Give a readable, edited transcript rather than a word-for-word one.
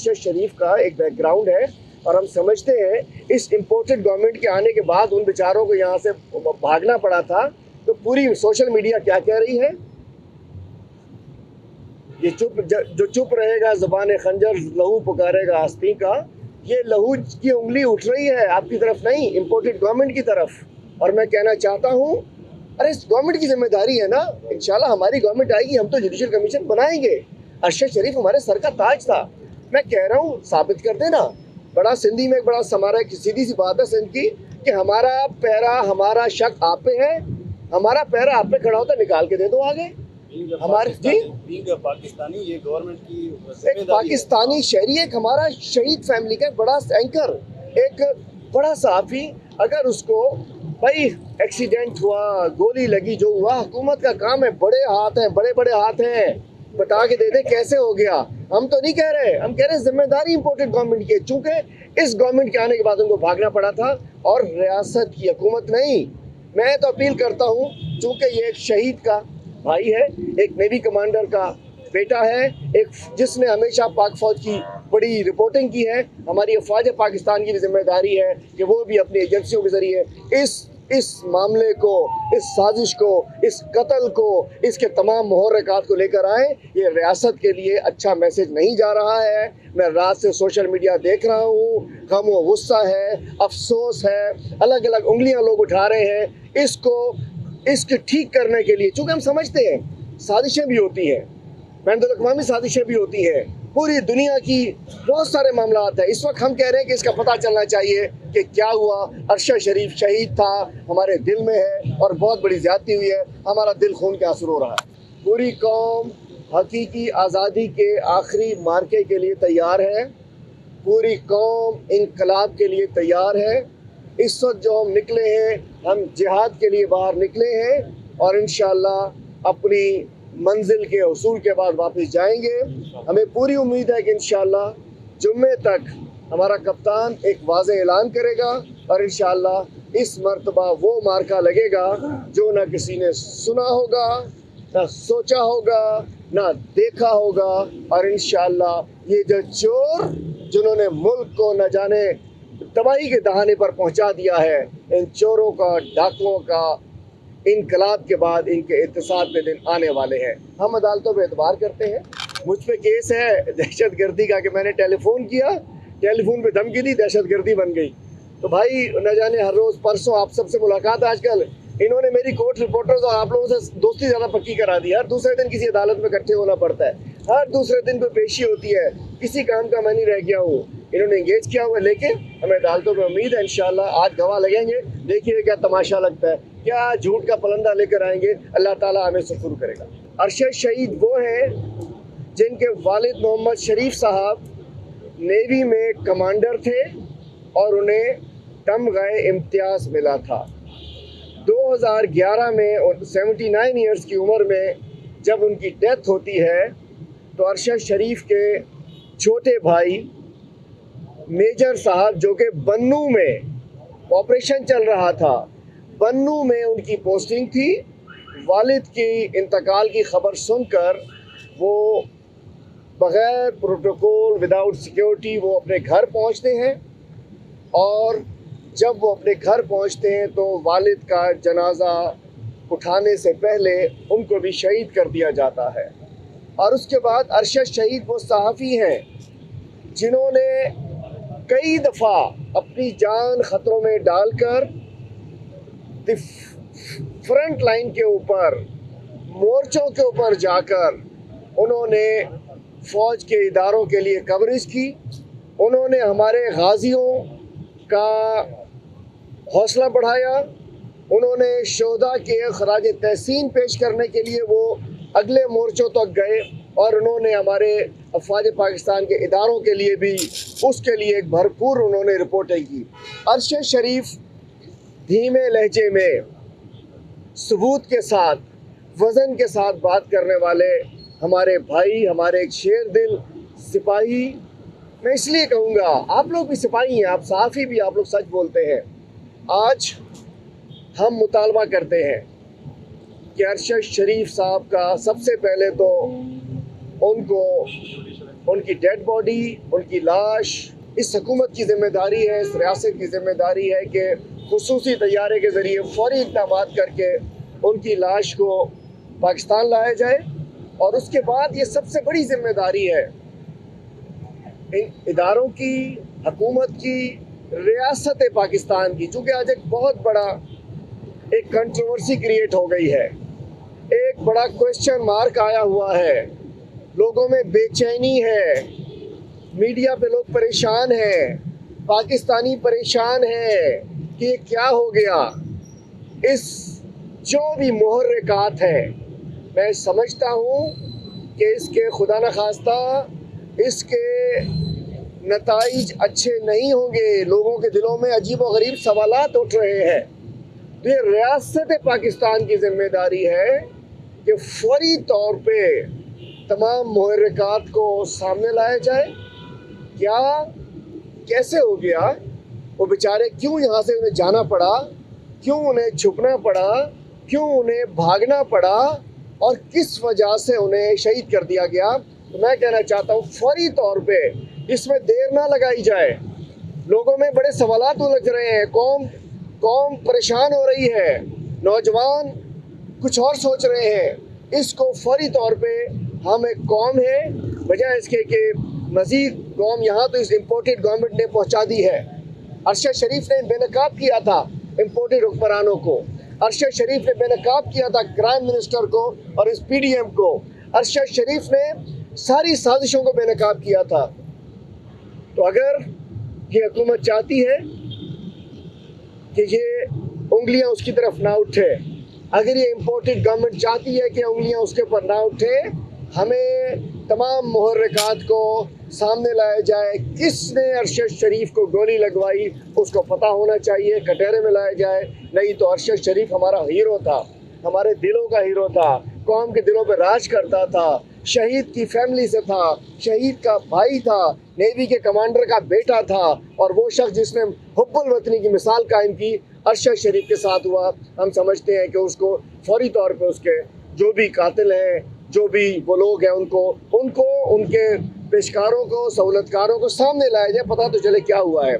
अरशद शरीफ का एक बैकग्राउंड है और हम समझते हैं इस इम्पोर्टेड गवर्नमेंट के आने के बाद उन बेचारों को यहाँ से भागना पड़ा था। तो पूरी सोशल मीडिया क्या कह रही है, ये जो चुप रहेगा ज़बान खंजर लहू पुकारेगा आस्तीन का, ये लहू की उंगली उठ रही है आपकी तरफ नहीं, इम्पोर्टेड गवर्नमेंट की तरफ। और मैं कहना चाहता हूँ, अरे इस गवर्नमेंट की जिम्मेदारी है ना, इंशाल्लाह हमारी गवर्नमेंट आएगी, हम तो जुडिशल कमीशन बनाएंगे। अरशद शरीफ हमारे सर का ताज था। मैं कह रहा हूँ साबित कर देना। बड़ा सिंधी में एक बड़ा समारा है, सीधी सी बात है सिंध की, कि हमारा पैरा हमारा शक आप पे है, हमारा पैरा आप पे खड़ा होता निकाल के दे दो आगे। हमारे जी पाकिस्तानी ये गवर्नमेंट की एक पाकिस्तानी शहरी, एक हमारा शहीद फैमिली का बड़ा एंकर, एक बड़ा सहाफ़ी, अगर उसको भाई एक्सीडेंट हुआ, गोली लगी, जो हुआ, हुकूमत का काम है, बड़े हाथ हैं, बड़े बड़े हाथ हैं, बता के दे दे कैसे हो गया। हम तो नहीं कह रहे, हम कह रहे जिम्मेदारी इम्पोर्टेड गवर्नमेंट की है, चूंकि इस गवर्नमेंट के आने के बाद उनको भागना पड़ा था और रियासत की हुकूमत नहीं। मैं तो अपील करता हूँ, चूंकि ये एक शहीद का भाई है, एक नेवी कमांडर का बेटा है, एक जिसने हमेशा पाक फौज की बड़ी रिपोर्टिंग की है, हमारी अफवाज पाकिस्तान की भी जिम्मेदारी है कि वो भी अपनी एजेंसियों के ज़रिए इस मामले को, इस साजिश को, इस कत्ल को, इसके तमाम मुहर्रिकात को लेकर आए। ये रियासत के लिए अच्छा मैसेज नहीं जा रहा है। मैं रात से सोशल मीडिया देख रहा हूँ, गम व गुस्सा है, अफसोस है, अलग अलग उंगलियाँ लोग उठा रहे हैं इसको ठीक करने के लिए। चूँकि हम समझते हैं साजिशें भी होती हैं, बैनुल-अक़वामी साजिशें भी होती हैं, पूरी दुनिया की बहुत सारे मामलात हैं। इस वक्त हम कह रहे हैं कि इसका पता चलना चाहिए कि क्या हुआ। अरशद शरीफ शहीद था, हमारे दिल में है और बहुत बड़ी ज़्यादती हुई है, हमारा दिल खून के आंसू रो रहा है। पूरी कौम हकीकी आज़ादी के आखिरी मार्के के लिए तैयार है, पूरी कौम इनकलाब के लिए तैयार है। इस वक्त जो हम निकले हैं, हम जिहाद के लिए बाहर निकले हैं और इंशाअल्लाह अपनी मंजिल के हुसूल के बाद वापस जाएंगे। हमें पूरी उम्मीद है कि इंशाअल्लाह जुम्मे तक हमारा कप्तान एक वाज़ेह ऐलान करेगा और इंशाअल्लाह इस मर्तबा वो मार्का लगेगा जो ना किसी ने सुना होगा, ना सोचा होगा, ना देखा होगा। और इंशाअल्लाह ये जो चोर जिन्होंने मुल्क को न जाने तबाही के दहाने पर पहुंचा दिया है, इन चोरों का, डाकुओं का इनकलाब के बाद इनके एहतसाब के दिन आने वाले हैं। हम अदालतों पे एतबार करते हैं। मुझ पे केस है दहशत गर्दी का कि मैंने टेलीफोन किया, टेलीफोन पे धमकी दी, दहशत गर्दी बन गई। तो भाई न जाने हर रोज़, परसों आप सबसे मुलाकात, आजकल इन्होंने मेरी कोर्ट रिपोर्टर्स और आप लोगों से दोस्ती ज़्यादा पक्की करा दी। हर दूसरे दिन किसी अदालत में इकट्ठे होना पड़ता है, हर दूसरे दिन कोई पेशी होती है, किसी काम का मैं नहीं रह गया हूँ। इन्होंने इंगेज किया हुआ है, लेकिन हमें अदालतों में उम्मीद है इंशाअल्लाह आज गवाह लगेंगे। देखिए क्या तमाशा लगता है, क्या झूठ का पलंदा लेकर आएंगे, अल्लाह ताला हमें सुरखरू करेगा। अरशद शहीद वो हैं जिनके वालिद मोहम्मद शरीफ साहब नेवी में कमांडर थे और उन्हें तमग़े इम्तियाज़ मिला था। 2011 में और 79 ईयर्स की उम्र में जब उनकी डेथ होती है तो अरशद शरीफ के छोटे भाई मेजर साहब, जो कि बन्नू में ऑपरेशन चल रहा था, बन्नू में उनकी पोस्टिंग थी, वालिद की इंतकाल की खबर सुनकर वो बग़ैर प्रोटोकॉल, विदाउट सिक्योरिटी वो अपने घर पहुंचते हैं और जब वो अपने घर पहुंचते हैं तो वालिद का जनाजा उठाने से पहले उनको भी शहीद कर दिया जाता है। और उसके बाद अरशद शहीद वो सहाफ़ी हैं जिन्होंने कई दफ़ा अपनी जान ख़तरों में डालकर फ्रंट लाइन के ऊपर, मोर्चों के ऊपर जाकर उन्होंने फ़ौज के इदारों के लिए कवरेज की। उन्होंने हमारे गाज़ियों का हौसला बढ़ाया, उन्होंने शोहदा के खराज तहसीन पेश करने के लिए वो अगले मोर्चों तक गए और उन्होंने हमारे अफवाज पाकिस्तान के इदारों के लिए भी उसके लिए एक भरपूर उन्होंने रिपोर्टिंग की। अरशद शरीफ धीमे लहजे में, सबूत के साथ, वज़न के साथ बात करने वाले हमारे भाई, हमारे एक शेर दिल सिपाही। मैं इसलिए कहूँगा, आप लोग भी सिपाही हैं, आप सहाफ़ी भी, आप लोग सच बोलते हैं। आज हम मुतालबा करते हैं कि अरशद शरीफ साहब का सबसे पहले तो उनको उनकी डेड बॉडी, उनकी लाश इस हुकूमत की जिम्मेदारी है, इस रियासत की जिम्मेदारी है कि खुसूसी तैयारे के ज़रिए फौरी इक़दाम करके उनकी लाश को पाकिस्तान लाया जाए। और उसके बाद ये सबसे बड़ी जिम्मेदारी है इन इदारों की, हुकूमत की, रियासत पाकिस्तान की, चूँकि आज एक बहुत बड़ा एक कंट्रोवर्सी क्रिएट हो गई है, एक बड़ा क्वेश्चन मार्क आया हुआ है, लोगों में बेचैनी है, मीडिया पे लोग परेशान हैं, पाकिस्तानी परेशान हैं कि ये क्या हो गया। इस जो भी मुहर्रिकात हैं, मैं समझता हूँ कि इसके खुदा न खास्ता इसके नताइज अच्छे नहीं होंगे, लोगों के दिलों में अजीब व गरीब सवालात उठ रहे हैं। तो ये रियासत पाकिस्तान की जिम्मेदारी है कि फौरी तौर पे तमाम मुहर्रिकात को सामने लाया जाए। क्या कैसे हो गया, वो बेचारे क्यों यहाँ से उन्हें जाना पड़ा, क्यों उन्हें छुपना पड़ा, क्यों उन्हें भागना पड़ा और किस वजह से उन्हें शहीद कर दिया गया। तो मैं कहना चाहता हूँ फौरी तौर पे इसमें देर ना लगाई जाए। लोगों में बड़े सवालात उलझ रहे हैं, कौम परेशान हो रही है, नौजवान कुछ और सोच रहे हैं। इसको फौरी तौर पे हम एक कौम है, बजाय इसके कि मज़ीद कौम यहाँ तो इस इम्पोर्टेड गवर्नमेंट ने पहुँचा दी है। अरशद शरीफ ने बेनकाब किया था इम्पोर्टेड हुक्मरानों को, अरशद शरीफ ने बेनकाब किया था क्राइम मिनिस्टर को और इस PDM को, अरशद शरीफ ने सारी साजिशों को बेनकाब किया था। तो अगर ये हुकूमत चाहती है कि ये उंगलियां उसकी तरफ ना उठे, अगर ये इम्पोर्टेड गवर्नमेंट चाहती है कि उंगलियां उसके ऊपर ना उठे, हमें तमाम मुहर्रिकात को सामने लाया जाए। किसने अरशद शरीफ को गोली लगवाई उसको पता होना चाहिए, कटहरे में लाया जाए। नहीं तो अरशद शरीफ हमारा हीरो था, हमारे दिलों का हीरो था, कौम के दिलों पर राज करता था, शहीद की फैमिली से था, शहीद का भाई था, नेवी के कमांडर का बेटा था। और वो शख्स जिसने हुब्बुल वतनी की मिसाल कायम की अरशद शरीफ के साथ हुआ। हम समझते हैं कि उसको फौरी तौर पे उसके जो भी कातिल हैं, जो भी वो लोग हैं, उनको उनके पेशकारों को, सहूलतकारों को सामने लाया जाए, पता तो चले क्या हुआ है।